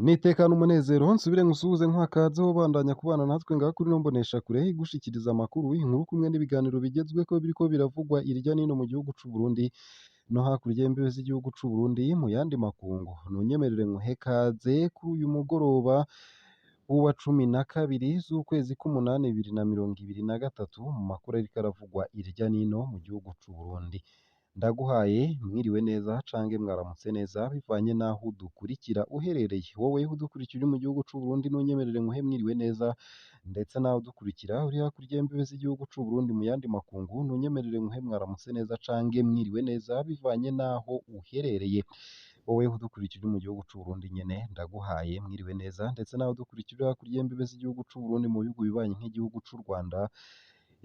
Nitekana umunezero nsubire nkusuhuze nkwakazeho bandanya kubana natwe ngaha kuri ino mboneshakure igushikiriza amakuru, inkuru kumwe n'ibiganiro bigezweko biriko biravugwa irya nino mu gihugu c'u Burundi no hakurya y'imbibe z'igihugu c'u Burundi mu yandi makungu. Nunyemerere nkuhe kaze kuri uyu mugoroba w'uwa 12 z'ukwezi k'umunani 2023 mu makuru ariko aravugwa irya nino mu gihugu c'u Burundi. Ndaguhaye mwiriwe neza cange mwaramutse neza bivanye naho udukurikira uherereye. Wowe udukurikira uri mu gihugu c'u Burundi nunyemerere nkuhe mwiriwe neza, ndetse nawe udukurikira uri hakurya y'imbibe z'igihugu c'u Burundi mu yandi makungu nunyemerere nkuhe mwaramutse neza cange mwiriwe neza bivanye naho uherereye. Wowe udukurikira uri mu gihugu c'u Burundi nyene ndaguhaye mwiriwe neza, ndetse nawe udukurikira uri hakurya y'imbibe z'igihugu c'u Burundi mu bihugu bibanyi nk'igihugu c'u Rwanda,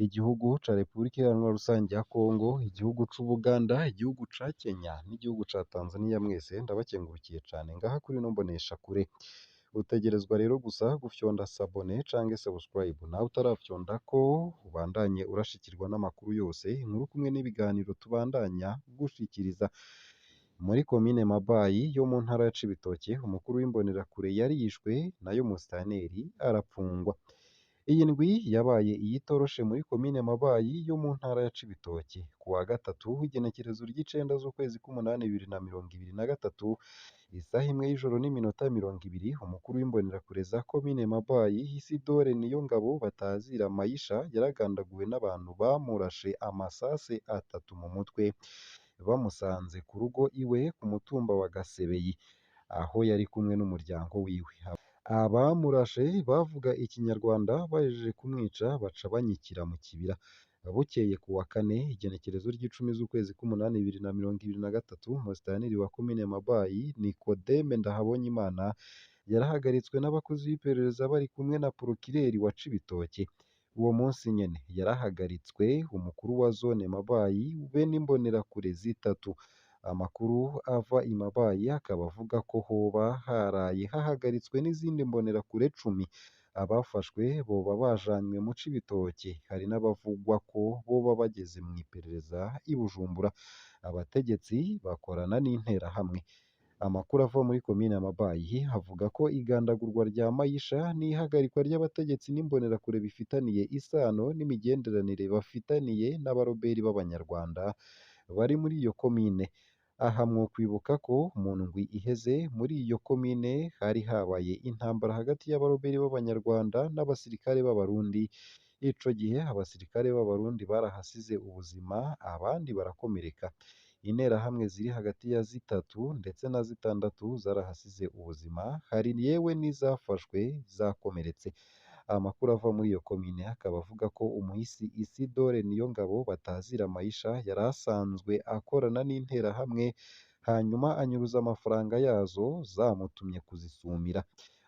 igihugu ca Repubulika Iharanira Rusange ya Kongo, igihugu c'Ubuganda, igihugu ca Kenya n'igihugu ca Tanzania, mwese ndabakengurukiye cane ngaha kuri ino mboneshakure. Utegerezwa rero gusa gufyonda sabone cange subscribe nawe utarafyondako ubandanye urashikirwa n'amakuru yose, inkuru kumwe n'ibiganiro tubandanya gushikiriza. Muri komine Mabayi yo mu ntara ya Cibitoke, umukuru w'imbonerakure yarishwe nayo musitanteri arapfungwa. Iyi ndwi yabaye iyitoroshe muri komine Mabayi yo mu ntara ya Cibitoke kuwa gatatu w'igenekerezo ry'icenda z'ukwezi k'umunani 2023 isaha imwe y'ijoro n'iminota 20 umukuru w'imbonerakure za komine Mabayi Isidore Niyongabo batazira Mayisha yaragandaguwe n'abantu bamurashe amasase 3 mu mutwe bamusanze ku rugo iwe ku mutumba wa Gasebeyi aho yari kumwe n'umuryango wiwe. Abamurashe bavuga ikinyarwanda bahejeje kumwica baca banyikira mu kibira. Bukeye kuwa kane igenekerezo ry'icumi z'ukwezi k'umunani 2023 musitanteri wa komine Mabayi Nikodeme Ndahabonyimana yarahagaritswe n'abakozi b'iperereza bari kumwe na porokireri wa Cibitoke. Uwo munsi nyene yarahagaritswe umukuru wa zone Mabayi be n'imbonerakure zitatu. Amakuru ava i Mabayi akaba avuga ko hoba haraye hahagaritswe n'izindi mbonerakure 10. Abafashwe boba bajanywe mu Cibitoke, hari n'abavugwa ko boba bageze mu iperereza i Bujumbura. Abategetsi bakorana n'interahamwe. Amakuru ava muri komine Mabayi avuga ko igandagurwa rya Mayisha n'ihagarikwa ry'abategetsi n'imbonerakure bifitaniye isano n'imigenderanire bafitaniye n'abaroberi b'Abanyarwanda bari muri iyo komine. Aha mwokwibuka ko mu ndwi iheze muri iyo komine hari habaye intambara hagati y'abaroberi b'Abanyarwanda n'abasirikare b'Abarundi. Ico gihe abasirikare b'Abarundi barahasize ubuzima, abandi barakomereka. Interahamwe ziri hagati ya 3 ndetse na 6 zarahasize ubuzima, hari yewe n'izafashwe zakomeretse. Amakuru ava muri iyo komine akaba avuga ko umuhisi Isidore Niyongabo batazira Mayisha yari asanzwe akorana n'interahamwe, hanyuma anyuruza amafaranga yazo zamutumye kuzisumira.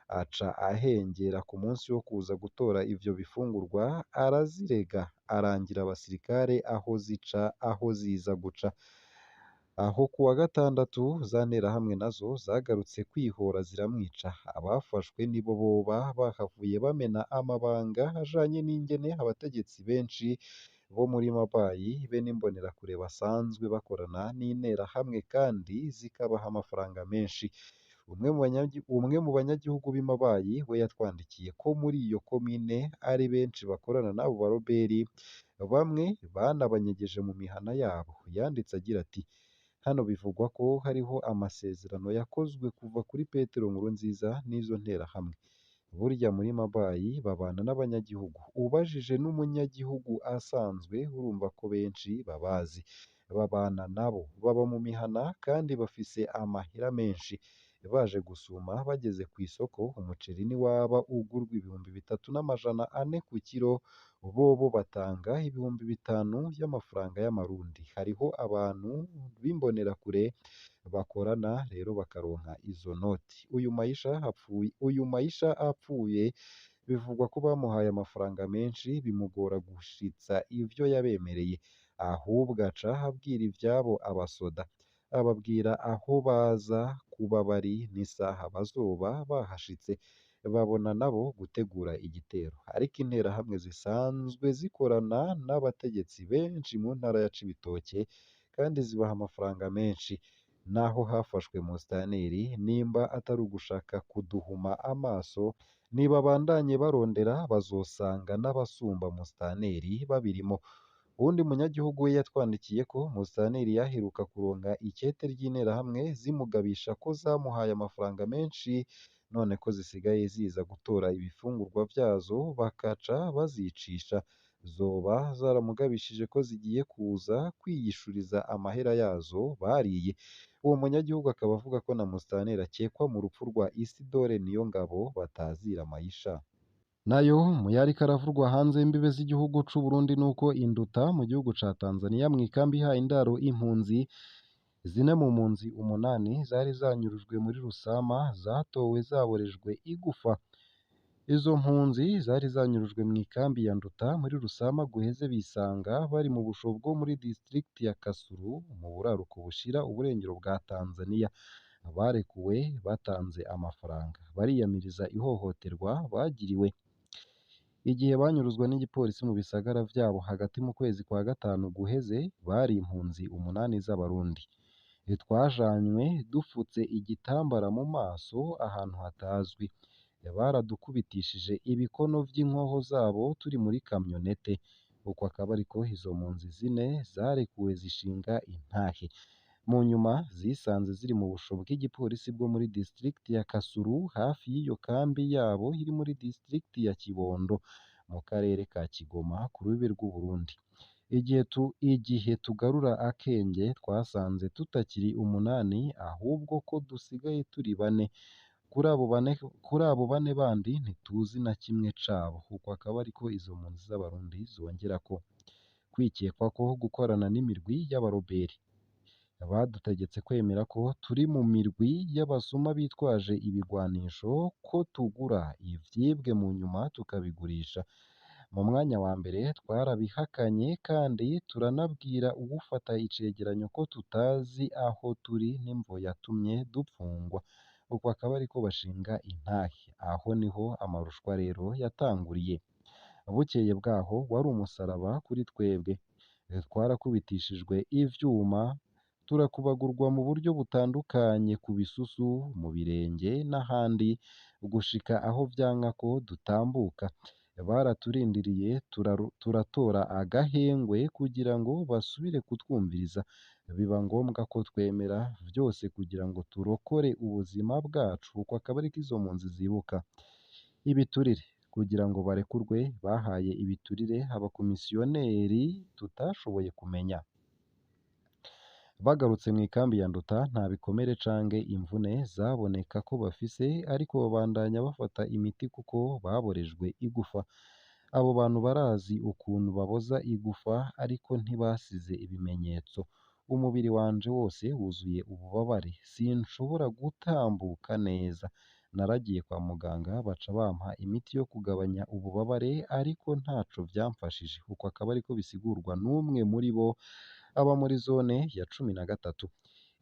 Aca ahengera ku munsi wo kuza gutora ivyo bifungurwa arazirega, arangira abasirikare aho ziza guca. Aho kuwa gatandatu za nterahamwe nazo zagarutse kwihora ziramwica. Abafashwe nibo boba bahavuye bamena amabanga ajanye n'ingene abategetsi benshi bo muri Mabayi be n'imbonerakure basanzwe bakorana n'interahamwe kandi zikabaha amafaranga menshi. Umwe mu banyagihugu b'i Mabayi we yatwandikiye ko muri iyo komine ari benshi bakorana n'abo baroberi, bamwe banabanyegeje mu mihana yabo. Yanditse agira ati: hano bivugwa ko hariho amasezerano yakozwe kuva kuri Petero Nkurunziza n'izo nterahamwe. Burya muri Mabayi babana n'abanyagihugu, ubajije n'umunyagihugu asanzwe urumva ko benshi babazi. Babana nabo, baba mu mihana kandi bafise amahera menshi. Baje gusuma bageze ku isoko, umuceri niwaba ugurwa 3,400 ku kiro, bobo batanga 5,000 y'amafaranga y'amarundi. Hariho abantu b'imbonerakure bakorana rero bakaronka izo noti. Uyu Mayisha apfuye bivugwa ko bamuhaye amafaranga menshi bimugora gushitsa ivyo yabemereye, ahubwo aca abwira ivyabo abasoda, ababwira aho baza kuba bari n'isaha bazoba bahashitse. Babona nabo gutegura igitero, ariko interahamwe zisanzwe zikorana n'abategetsi benshi mu ntara ya Cibitoke kandi zibaha amafaranga menshi. naho hafashwe musitanteri nimba atari ugushaka kuduhuma amaso nibabandanye barondera bazosanga n'abasumba musitanteri babirimo. Uwundi munyagihugu we yatwandikiye ko musitanteri yaheruka kuronka ikete ry'interahamwe zimugabisha ko zamuhaye amafaranga menshi none ko zisigaye ziza gutora ibifungurwa vyazo bakaca bazicisha, zoba zaramugabishije ko zigiye kuza kwiyishuriza amahera yazo bariye. Uwo munyagihugu akaba avuga ko na musitanteri akekwa mu rupfu rwa Isidore Niyongabo batazira Mayisha. Nayo mu yariko aravurwa hanze y'imbibe z'igihugu c'u Burundi nuko induta mu gihugu ca Tanzania mw'ikambi ihaye indaro impunzi zine mu mpunzi umunani zari zanyurujwe muri Rusama zatowe zaborejwe igufa. Izo mpunzi zari zanyurujwe mw'ikambi ya Nduta muri Rusama guheze bisanga bari mu busho bwo muri district ya Kasulu mu buraruko bushira uburengero bwa Tanzania. Barekuwe batanze amafaranga bariyamiriza ihohoterwa bagiriwe. Igihe banyuruzwa n'igipolisi mu bisagara vyabo hagati mu kwezi kwa gatanu guheze bari impunzi umunani z'abarundi. Twajanywe dufutse igitambara mu maso ahantu hatazwi. Baradukubitishije ibikono vy'inkoho zabo turi muri kamyonete. Uko akaba ariko izo mpunzi zine zarekuwe zishinga intahe. Mu nyuma zisanze ziri mu busho bw'igipolisi bwo muri district ya Kasulu hafi y'iyo kambi yabo iri muri district ya Kibondo mu karere ka Kigoma ku rubibe rw'u Burundi. Igihe tugarura akenge twasanze tutakiri umunani ahubwo ko dusigaye turi bane. Kuri abo bane bandi ntituzi na kimwe cabo. Uko akaba ariko izo mpunzi z'abarundi zongerako kwikekwa ko gukorana n'imirwi y'abaroberi. Badutegetse kwemera ko turi mu mirwi y'abasuma bitwaje ibigwanisho, ko tugura ivyibwe mu nyuma tukabigurisha. Mu mwanya wa mbere twarabihakanye kandi turanabwira uwufata icegeranyo ko tutazi aho turi n'imvo yatumye dupfungwa. Uko akaba ariko bashinga intahe. Aho niho amarushwa rero yatanguriye. Bukeye bwaho wari umusaraba kuri twebwe. Twarakubitishijwe ivyuma, turakubagurwa mu buryo butandukanye ku bisusu, mu birenge n'ahandi gushika aho vyanka ko dutambuka. Baraturindiriye turatora agahengwe kugira ngo basubire kutwumviriza. Biba ngombwa ko twemera vyose kugira ngo turokore ubuzima bwacu. Uko akaba ariko izo mpunzi zibuka. Ibiturire kugira ngo barekurwe bahaye ibiturire abakomisiyoneri tutashoboye kumenya. Bagarutse mw'ikambi ya Nduta nta bikomere canke imvune zaboneka ko bafise ariko babandanya bafata imiti kuko baborejwe igufa. Abo bantu barazi ukuntu baboza igufa ariko ntibasize ibimenyetso. Umubiri wanje wose wuzuye ububabare sinshobora gutambuka neza. Naragiye kwa muganga baca bampa imiti yo kugabanya ububabare ariko ntaco vyamfashije. Uko akaba ariko bisigurwa n'umwe muri bo aba muri zone ya 13.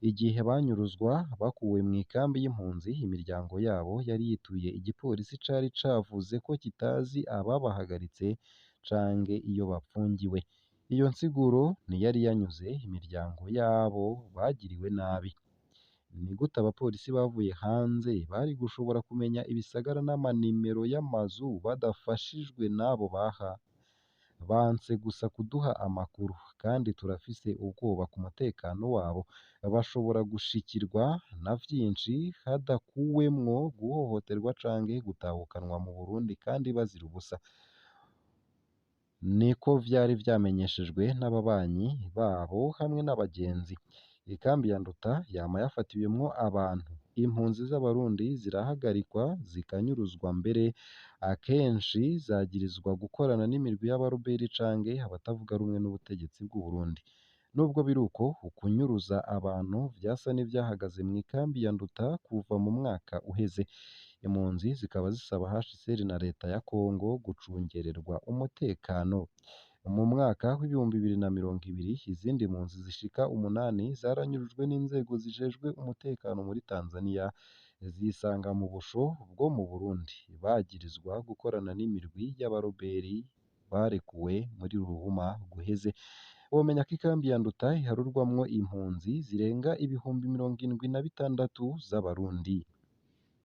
Igihe banyuruzwa bakuwe mw'ikambi y'impunzi imiryango yabo yari yituye igipolisi cari cavuze ko kitazi ababahagaritse canke iyo bapfungiwe. Iyo nsiguro ntiyari yanyuze imiryango yabo bagiriwe nabi. Ni gute abapolisi bavuye hanze bari gushobora kumenya ibisagara n'amanimero y'amazu badafashijwe n'abo baha? Banse gusa kuduha amakuru kandi turafise ubwoba ku mutekano wabo. Bashobora gushikirwa na vyinshi hadakuwemwo guhohoterwa canke gutahukanwa mu Burundi kandi bazira ubusa. Niko vyari vyamenyeshejwe n'ababanyi babo hamwe n'abagenzi. Ikambi ya Nduta yama yafatiwemwo abantu. Impunzi z'abarundi zirahagarikwa zikanyuruzwa mbere akenshi zagirizwa gukorana n'imirwi y'abaroberi canke abatavuga rumwe n'ubutegetsi bw'u Burundi. Nubwo biruko ukunyuruza abantu vyasa n'ivyahagaze mw'ikambi ya Nduta kuva mu mwaka uheze. Impunzi zikaba zisaba HCR na leta ya Kongo gucungererwa umutekano. Mu mwaka w'ibihumbi 2020 izindi mpunzi zishika 8 zaranyurujwe n'inzego zijejwe umutekano muri Tanzania zisanga mu busho bwo mu Burundi bagirizwa gukorana n'imirwi y'abaroberi barekuwe muri Ruhuma guheze. womenya ko ikambi ya Nduta iharurwamwo impunzi zirenga ibihumbi 76 z'Abarundi.